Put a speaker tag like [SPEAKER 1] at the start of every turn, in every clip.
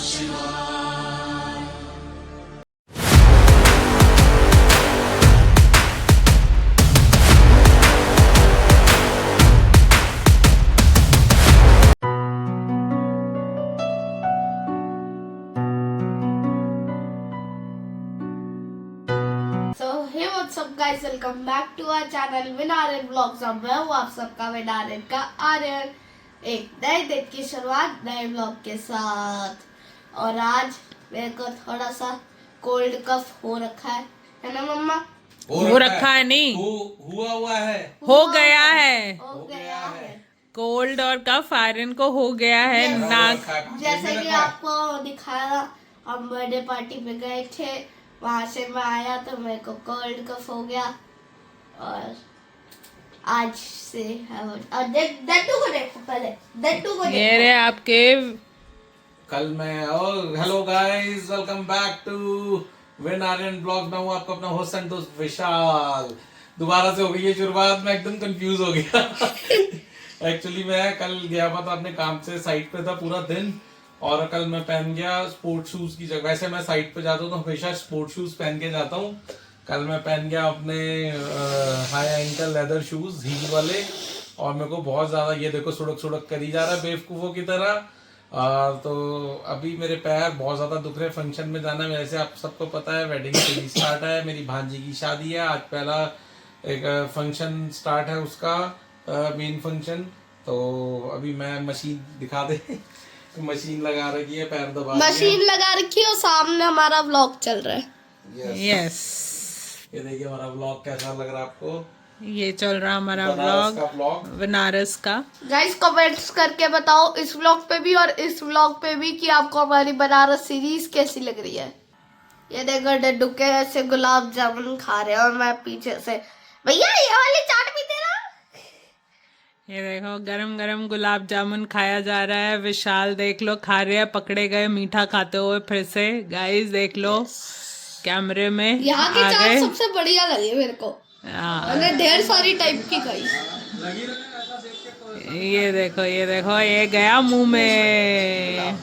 [SPEAKER 1] Guys welcome back to our channel Vin Aryan vlogs. और मैं हूँ आप सबका विन आर्यन का आर्यन, एक नए दिन की शुरुआत नए व्लॉग के साथ। और आज मेरे को थोड़ा सा कोल्ड कफ हो रखा है ना मम्मा?
[SPEAKER 2] हो रखा है नहीं,
[SPEAKER 3] हुआ है,
[SPEAKER 2] हो गया है।
[SPEAKER 1] हो गया है
[SPEAKER 2] कोल्ड और कफ आर्यन को हो गया है। नाक
[SPEAKER 1] जैसे कि आपको दिखाया, हम बर्थडे पार्टी पे गए थे, वहां से मैं आया तो मेरे को कोल्ड कफ हो गया। और आज से और दट्टू को देखो, पहले दट्टू को
[SPEAKER 2] ये रहे आपके।
[SPEAKER 3] कल मैं hello guys, welcome back to Vin Aryan blog. मैं हूँ आपका अपना होस्ट एंड दोस्त विशाल। दोबारा से हो गई है शुरुआत, मैं एकदम कंफ्यूज हो गया। एक्चुअली मैं कल गया था अपने काम से, साइट पे था पूरा दिन, और कल मैं पहन गया स्पोर्ट शूज की जगह। वैसे मैं साइट पे जाता हूँ तो हमेशा स्पोर्ट शूज पहन के जाता हूँ। कल मैं पहन गया अपने high ankle leather shoes, heel वाले, और मेरे को बहुत ज्यादा, ये देखो, सुड़क सुड़क करी जा रहा है बेवकूफों की तरह। तो अभी मेरे पैर बहुत ज्यादा दुख रहे। फंक्शन में जाना है, वैसे आप सबको पता है वेडिंग सीरीज स्टार्ट है, मेरी भांजी की शादी है। आज पहला एक फंक्शन स्टार्ट है उसका, मेन फंक्शन। तो अभी मैं मशीन दिखा दे मशीन लगा रखी है, पैर दबा
[SPEAKER 1] मशीन लगा रखी है और सामने हमारा व्लॉग चल रहा है।
[SPEAKER 2] यस,
[SPEAKER 3] ये देखिए हमारा व्लॉग कैसा लग रहा है आपको।
[SPEAKER 2] ये चल रहा हमारा व्लॉग बनारस का।
[SPEAKER 1] गाइस कमेंट्स करके बताओ इस व्लॉग पे भी और इस व्लॉग पे भी कि आपको हमारी बनारस सीरीज कैसी लग रही है। ये देखो डड्डू के ऐसे गुलाब जामुन खा रहे हैं और मैं पीछे से, भैया ये वाली चाट भी देना।
[SPEAKER 2] ये देखो गरम गरम गुलाब जामुन खाया जा रहा है। विशाल देख लो खा रहे हैं, पकड़े गए मीठा खाते हुए फिर से। गाइस देख लो कैमरे में
[SPEAKER 1] यहाँ की चाट सबसे बढ़िया लगी मेरे को। मैंने ढेर सारी टाइप की खाई।
[SPEAKER 2] ये देखो ये गया मुंह में।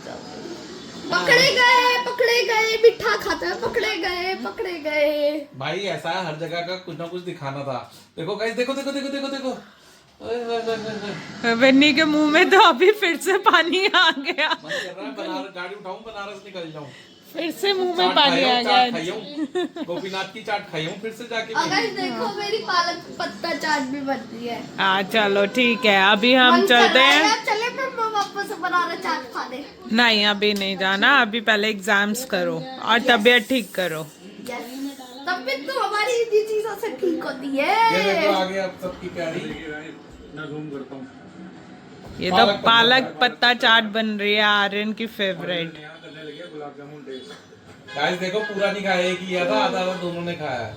[SPEAKER 1] पकड़े गए मीठा खाते हैं, पकड़े गए।
[SPEAKER 3] भाई ऐसा है, हर जगह का कुछ ना कुछ दिखाना था। देखो गाइस, देखो देखो देखो देखो देखो,
[SPEAKER 2] बन्नी के मुंह में तो अभी फिर से पानी आ गया।
[SPEAKER 3] मन कर रहा है बनारस, गाड़ी उठाऊं बनारस निकल जाऊं,
[SPEAKER 2] फिर से मुंह में पानी आ गया।
[SPEAKER 3] गोपीनाथ की चाट खाई हूं फिर से जाके।
[SPEAKER 1] अगर देखो मेरी पालक पत्ता चाट भी बन रही है।
[SPEAKER 2] हाँ चलो ठीक है, अभी हम चलते हैं।
[SPEAKER 1] चले मम्मा वापस बनारस चाट खा दे।
[SPEAKER 2] नहीं अभी नहीं जाना, अभी पहले एग्जाम्स करो और तबीयत ठीक करो।
[SPEAKER 1] तबीयत तो हमारी इन्हीं चीजों से ठीक होती है।
[SPEAKER 3] ये देखो आगे अब सबकी प्यारी ना घूम करता हूँ।
[SPEAKER 2] ये तो पालक पत्ता चाट बन रही है आर्यन की फेवरेट।
[SPEAKER 3] गाइस देखो पूरा नहीं खाया, एक ही था, आधा आधा दोनों ने खाया है।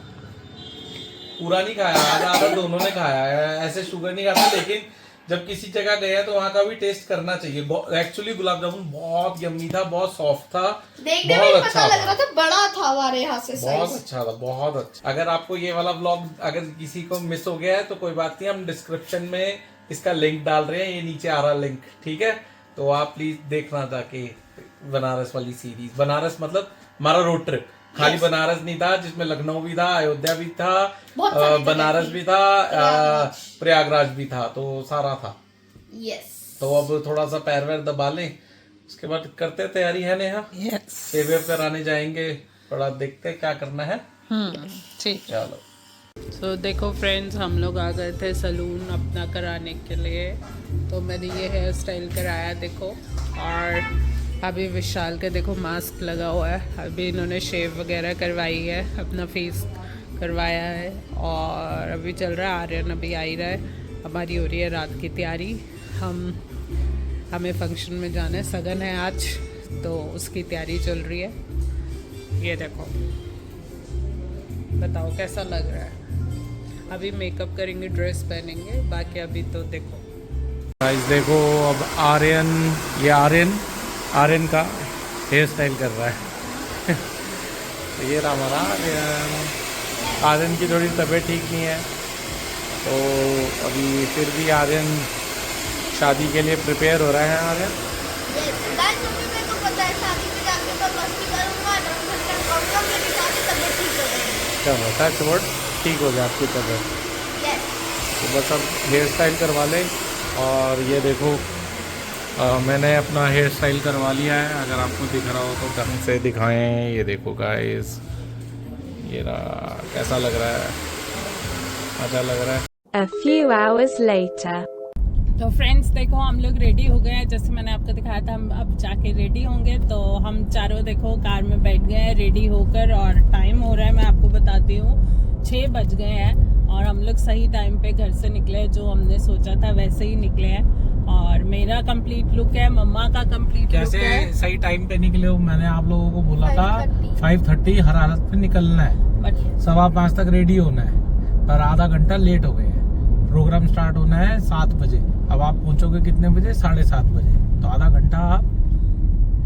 [SPEAKER 3] पूरा नहीं खाया, आधा आधा दोनों ने खाया है। ऐसे शुगर नहीं खाता, लेकिन जब किसी जगह गए तो वहाँ का भी टेस्ट करना चाहिए। एक्चुअली गुलाब जामुन बहुत यम्मी था, बहुत सॉफ्ट था,
[SPEAKER 1] देखने
[SPEAKER 3] बहुत
[SPEAKER 1] में
[SPEAKER 3] अच्छा
[SPEAKER 1] पता लग रहा था, बड़ा था हमारे यहाँ से साइज।
[SPEAKER 3] बहुत अच्छा था, बहुत अच्छा। अगर आपको ये वाला व्लॉग अगर किसी को मिस हो गया है तो कोई बात नहीं, हम डिस्क्रिप्शन में इसका लिंक डाल रहे हैं, ये नीचे आ रहा लिंक, ठीक है? तो आप प्लीज देखना जाके बनारस वाली सीरीज। बनारस मतलब हमारा रोड ट्रिप, खाली बनारस नहीं था, जिसमें लखनऊ भी था, अयोध्या भी था, बनारस भी था, प्रयागराज भी था, तो सारा था।
[SPEAKER 1] यस।
[SPEAKER 3] तो अब थोड़ा सा पैर वैर दबा लें, उसके बाद करते तैयारी है नेहा।
[SPEAKER 2] यस,
[SPEAKER 3] सेव वेव कराने जाएंगे, थोड़ा देखते हैं क्या करना है।
[SPEAKER 2] ठीक।
[SPEAKER 3] चलो
[SPEAKER 2] सो देखो फ्रेंड्स, हम लोग आ गए थे सलून अपना कराने के लिए। तो मैंने ये हेयर स्टाइल कराया देखो, और अभी विशाल के देखो मास्क लगा हुआ है। अभी इन्होंने शेव वगैरह करवाई है, अपना फेस करवाया है, और अभी चल रहा है आर्यन अभी आ ही रहा है। हमारी हो रही है रात की तैयारी। हमें फंक्शन में जाना है, सगन है आज, तो उसकी तैयारी चल रही है। ये देखो, बताओ कैसा लग रहा है। अभी मेकअप करेंगे, ड्रेस पहनेंगे, बाकी अभी तो देखो।
[SPEAKER 3] गाइस देखो, अब ये आर्यन का हेयर स्टाइल कर रहा है। तो ये रहा हमारा आर्यन की थोड़ी तबीयत ठीक नहीं है, तो अभी फिर भी आर्यन शादी के लिए प्रिपेयर हो रहा है। आर्यन
[SPEAKER 1] होता है शादी में जाके मैं मस्ती करूंगा, ढंग से करूंगा, मेरी सारी तबीयत ठीक हो जाएगी।
[SPEAKER 3] चलो टच वर्ड ठीक हो जाए आपकी तबीयत।
[SPEAKER 1] यस।
[SPEAKER 3] तो बस अब हेयर स्टाइल करवा लें। और ये देखो मैंने अपना हेयर स्टाइल करवा लिया है, अगर आपको दिख रहा हो तो ढंग से दिखाएं। ये देखो गाइस, ये रहा, कैसा लग रहा है? अच्छा लग रहा है।
[SPEAKER 4] A few hours later.
[SPEAKER 2] तो फ्रेंड्स देखो हम लोग रेडी हो गए हैं, जैसे मैंने आपको दिखाया था। हम अब जाके रेडी होंगे। तो हम चारों देखो कार में बैठ गए हैं रेडी होकर, और टाइम हो रहा है, मैं आपको बताती हूँ 6 बज गए हैं। और हम लोग सही टाइम पे घर से निकले, जो हमने सोचा था वैसे ही निकले हैं। और मेरा कंप्लीट लुक है, मम्मा का कंप्लीट लुक
[SPEAKER 3] कैसे
[SPEAKER 2] है।
[SPEAKER 3] सही टाइम पे निकले हो? मैंने आप लोगों को बोला था 5:30 हर हालत पे निकलना है,
[SPEAKER 2] बट
[SPEAKER 3] 5:15 तक रेडी होना है, पर आधा घंटा लेट हो गए हैं। प्रोग्राम स्टार्ट होना है 7 बजे, अब आप पहुंचोगे कितने बजे? 7:30 बजे, तो आधा घंटा आप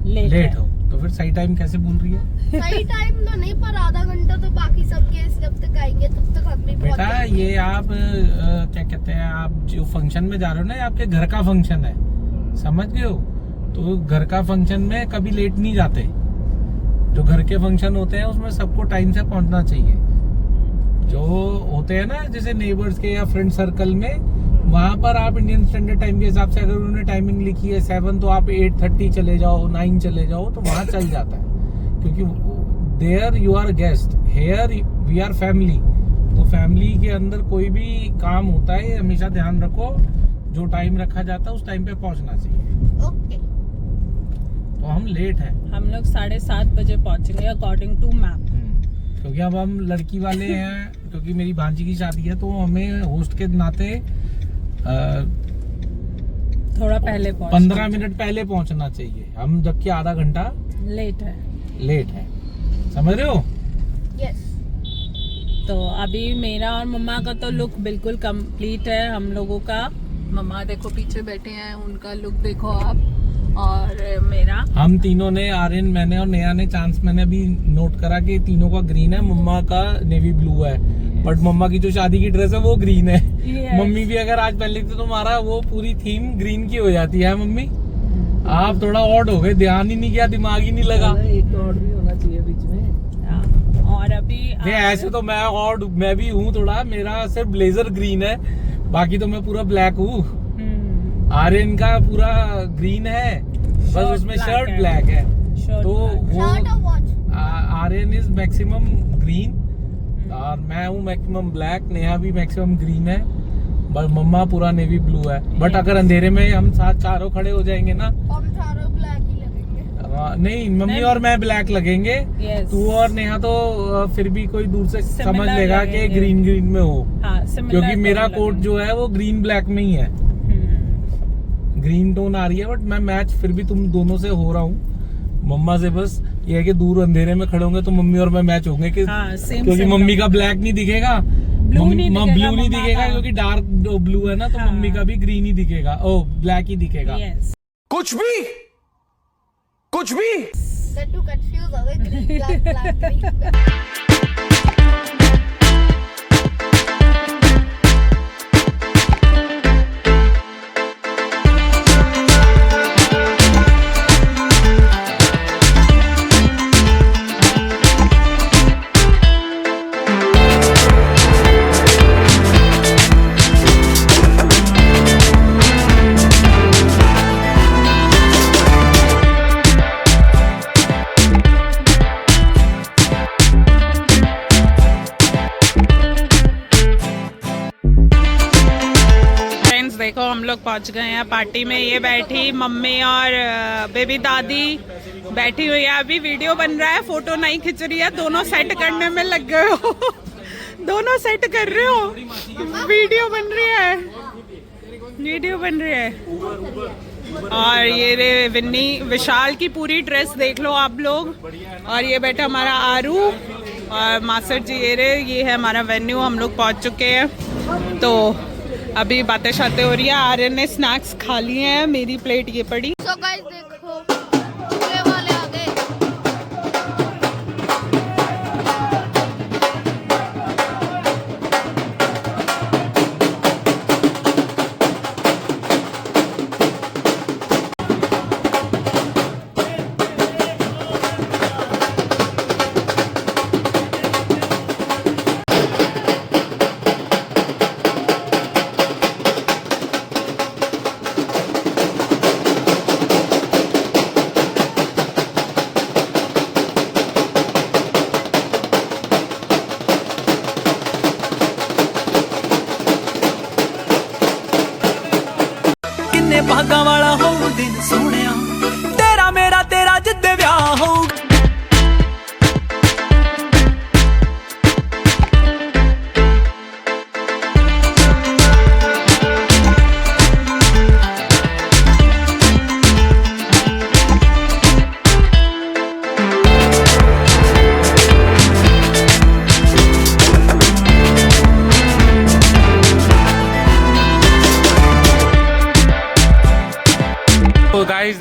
[SPEAKER 3] लेट हो। तो फिर सही टाइम कैसे बोल रही है?
[SPEAKER 1] सही टाइम तो नहीं, पर आधा घंटा तो बाकी सबके जब तक आएंगे तब तक हम भी पहुंच
[SPEAKER 3] बेटा
[SPEAKER 1] जाएंगे।
[SPEAKER 3] ये आप क्या कहते हैं, आप जो फंक्शन में जा रहे हो ना, ये आपके घर का फंक्शन है, समझ गए हो? तो घर का फंक्शन में कभी लेट नहीं जाते। जो घर के फंक्शन होते हैं उसमें सबको टाइम से पहुंचना चाहिए। जो होते हैं ना जैसे नेबर्स के या फ्रेंड सर्कल में, वहां पर आप इंडियन स्टैंडर्ड टाइम के हिसाब से, अगर उन्होंने टाइमिंग लिखी है 7, तो आप 8:30 चले जाओ, 9 चले जाओ, तो वहां चल जाता है। क्योंकि there you are guest, here we are family. तो फैमिली के अंदर कोई भी काम होता है, हमेशा ध्यान रखो, जो टाइम रखा जाता है उस टाइम पे पहुंचना चाहिए।
[SPEAKER 1] ओके।
[SPEAKER 3] तो हम लेट हैं।
[SPEAKER 2] हम लोग 7:30 बजे पहुंचेंगे अकॉर्डिंग टू मैप।
[SPEAKER 3] क्योंकि अब हम लड़की वाले हैं, क्योंकि मेरी भांजी की शादी है, तो हमें होस्ट के नाते
[SPEAKER 2] थोड़ा पहले
[SPEAKER 3] 15 मिनट पहले पहुंचना चाहिए हम, जबकि आधा घंटा
[SPEAKER 2] लेट है।
[SPEAKER 3] लेट है, समझ रहे हो?
[SPEAKER 1] यस।
[SPEAKER 2] तो अभी मेरा और मम्मा का तो लुक बिल्कुल कंप्लीट है हम लोगों का। मम्मा देखो पीछे बैठे हैं, उनका लुक देखो आप, और मेरा।
[SPEAKER 3] हम तीनों ने, आर्यन, मैंने और नेहा ने, चांस मैंने अभी नोट करा कि तीनों का ग्रीन है, मम्मा का नेवी ब्लू है, बट मम्मा की जो शादी की ड्रेस है वो ग्रीन है।
[SPEAKER 2] Yes.
[SPEAKER 3] मम्मी भी अगर आज पहन लेती तो तुम्हारा वो पूरी थीम ग्रीन की हो जाती है। मम्मी आप थोड़ा ऑड हो गए, ध्यान ही नहीं किया, दिमाग ही नहीं लगा।
[SPEAKER 5] एक और भी होना चाहिए बीच में।
[SPEAKER 2] हाँ, और अभी
[SPEAKER 3] नहीं, ऐसे तो मैं ऑड, मैं भी हूँ थोड़ा, मेरा सिर्फ ब्लेजर ग्रीन है, बाकी तो मैं पूरा ब्लैक हूँ। आर्यन का पूरा ग्रीन है, बस
[SPEAKER 2] Shirt
[SPEAKER 3] उसमें
[SPEAKER 2] black
[SPEAKER 3] शर्ट
[SPEAKER 2] है।
[SPEAKER 3] ब्लैक है।
[SPEAKER 2] Shirt
[SPEAKER 3] तो
[SPEAKER 2] black।
[SPEAKER 3] वो
[SPEAKER 1] शर्ट और watch.
[SPEAKER 3] Aryan is maximum green और मैं हूँ मैक्सिमम ब्लैक। नेहा भी मैक्सिमम ग्रीन है, बट मम्मा पूरा नेवी ब्लू है। बट अगर अंधेरे में हम साथ चारों खड़े हो जाएंगे ना,
[SPEAKER 1] हम चारों ब्लैक ही लगेंगे।
[SPEAKER 3] नहीं मम्मी
[SPEAKER 2] नहीं।
[SPEAKER 3] और मैं ब्लैक लगेंगे,
[SPEAKER 2] Yes।
[SPEAKER 3] तू और नेहा तो फिर भी कोई दूर से
[SPEAKER 2] Similar
[SPEAKER 3] समझ लेगा कि
[SPEAKER 2] लगेंगे।
[SPEAKER 3] ग्रीन ग्रीन में हो,
[SPEAKER 2] हाँ, similar
[SPEAKER 3] क्योंकि मेरा
[SPEAKER 2] तो
[SPEAKER 3] कोट जो है वो ग्रीन ब्लैक में ही है, ग्रीन टोन आ रही है, बट मैं मैच फिर भी तुम दोनों से हो रहा हूँ। मम्मा से बस ये है कि दूर अंधेरे में खड़े होंगे तो मम्मी और मैं मैच होंगे कि
[SPEAKER 2] हाँ, same
[SPEAKER 3] क्योंकि
[SPEAKER 2] same
[SPEAKER 3] मम्मी
[SPEAKER 2] लगेगा।
[SPEAKER 3] का ब्लैक नहीं दिखेगा,
[SPEAKER 2] ब्लू नहीं दिखेगा,
[SPEAKER 3] ब्लू नहीं
[SPEAKER 2] मम्मा
[SPEAKER 3] दिखेगा,
[SPEAKER 2] का।
[SPEAKER 3] क्योंकि डार्क ब्लू है ना, तो
[SPEAKER 2] हाँ।
[SPEAKER 3] मम्मी का भी ग्रीन ही दिखेगा, ओ ब्लैक ही दिखेगा।
[SPEAKER 2] Yes।
[SPEAKER 6] कुछ भी
[SPEAKER 1] लड्डू कंफ्यूज हो गए, green black black green.
[SPEAKER 2] Friends देखो हम लोग पहुंच गए हैं पार्टी में। ये बैठी मम्मी और बेबी दादी बैठी हुई है, अभी वीडियो बन रहा है, फोटो नहीं खिंच रही है, दोनों सेट करने में लग गए हो। दोनों सेट कर रहे हो, वीडियो बन रही है, वीडियो बन रही है। और ये रे विन्नी, विशाल की पूरी ड्रेस देख लो आप लोग। और ये बैठा हमारा आरू और मास्टर जी, ये है हमारा वेन्यू, हम लोग पहुंच चुके हैं। तो अभी बातें शातें हो रही है। आर्यन ने स्नैक्स खा लिए हैं, मेरी प्लेट ये पड़ी।
[SPEAKER 1] सो गाइस देखो, पूरे वाले आ गए।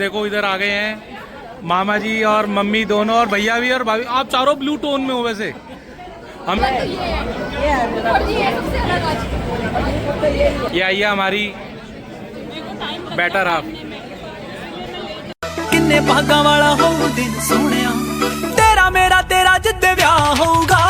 [SPEAKER 3] देखो इधर आ गए हैं मामा जी और मम्मी दोनों, और भैया भी और भाभी। आप चारों ब्लू टोन में हो वैसे। हम ये आइए हमारी बेटर हाफ।
[SPEAKER 6] किन्ने भागा वाला हो दिन सोहणिया, तेरा मेरा तेरा जिद्दे विआह होगा।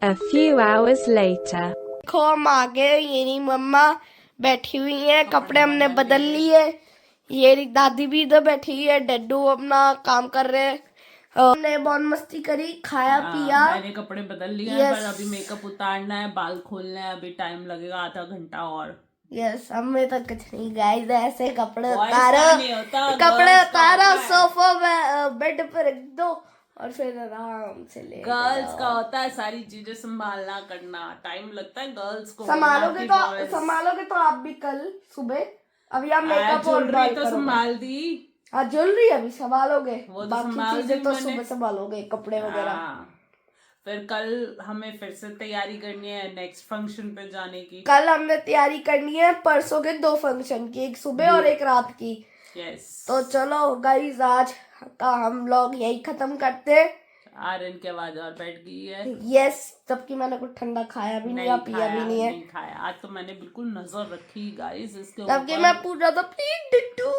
[SPEAKER 4] A few hours later.
[SPEAKER 1] देखो हम आ गए, ये नहीं मम्मा बैठी हुई है, कपड़े हमने बदल लिए। ये रही दादी भी इधर बैठी है, डड्डू अपना काम कर रहे हैं। हमने बहुत मस्ती करी, खाया पिया।
[SPEAKER 2] मैंने कपड़े बदल लिए हैं, पर अभी मेकअप उतारना है, बाल खोलना है, अभी टाइम लगेगा आधा घंटा और।
[SPEAKER 1] यस, हमें तो कुछ नहीं गाइस, ऐसे कपड़े
[SPEAKER 2] Boys
[SPEAKER 1] उतारो,
[SPEAKER 2] का नहीं होता,
[SPEAKER 1] कपड़े
[SPEAKER 2] girls का
[SPEAKER 1] उतारो,
[SPEAKER 2] होता है।
[SPEAKER 1] सोफा में बेड पर रख दो और फिर आराम से ले
[SPEAKER 2] गर्ल्स का होता है सारी चीजें संभालना करना, टाइम लगता है गर्ल्स को।
[SPEAKER 1] संभालोगे तो आप भी कल सुबह। अभी आप मेकअप और
[SPEAKER 2] ज्वेलरी तो संभाल दी।
[SPEAKER 1] हाँ, ज्वेलरी अभी संभालोगे,
[SPEAKER 2] वो तो
[SPEAKER 1] बाकी
[SPEAKER 2] संभाल
[SPEAKER 1] चीजें
[SPEAKER 2] दी
[SPEAKER 1] तो
[SPEAKER 2] मैंने।
[SPEAKER 1] सुबह संभालोगे, कपड़े वगैरह।
[SPEAKER 2] हाँ। फिर कल हमें फिर से तैयारी करनी है नेक्स्ट फंक्शन पे जाने की।
[SPEAKER 1] कल हमने तैयारी करनी है परसों के 2 फंक्शन की, एक सुबह और एक रात की।
[SPEAKER 2] यस।
[SPEAKER 1] तो चलो गाइस, आज का हम लोग यही खत्म करते हैं।
[SPEAKER 2] आर्यन के आवाज और बैठ गई है।
[SPEAKER 1] यस, जबकि मैंने कुछ ठंडा खाया भी नहीं, पिया भी नहीं है।
[SPEAKER 2] नहीं खाया आज तो मैंने बिल्कुल नजर रखी गाइस इसके
[SPEAKER 1] जबकि
[SPEAKER 2] ऊपर।
[SPEAKER 1] मैं पूछ रहा था प्लीज डिट्टू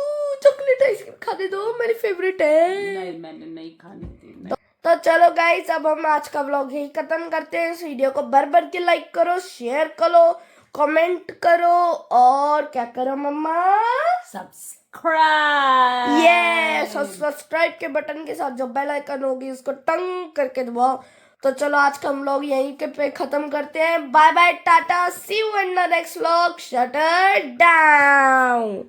[SPEAKER 1] चॉकलेट आइसक्रीम खाने दो, मेरी फेवरेट है।
[SPEAKER 2] नहीं, मैंने नहीं खानी थी।
[SPEAKER 1] तो चलो गाइस, अब हम आज का व्लॉग यही खत्म करते हैं। इस वीडियो को भर के लाइक करो, शेयर करो, कमेंट करो और क्या करो मम्मा,
[SPEAKER 2] सब्सक्राइब।
[SPEAKER 1] यस, और सब्सक्राइब के बटन के साथ जो बेल आइकन होगी उसको टंग करके दबाओ। तो चलो आज का हम लोग यहीं के पे खत्म करते हैं। बाय बाय, टाटा, see you in the next vlog, shut down.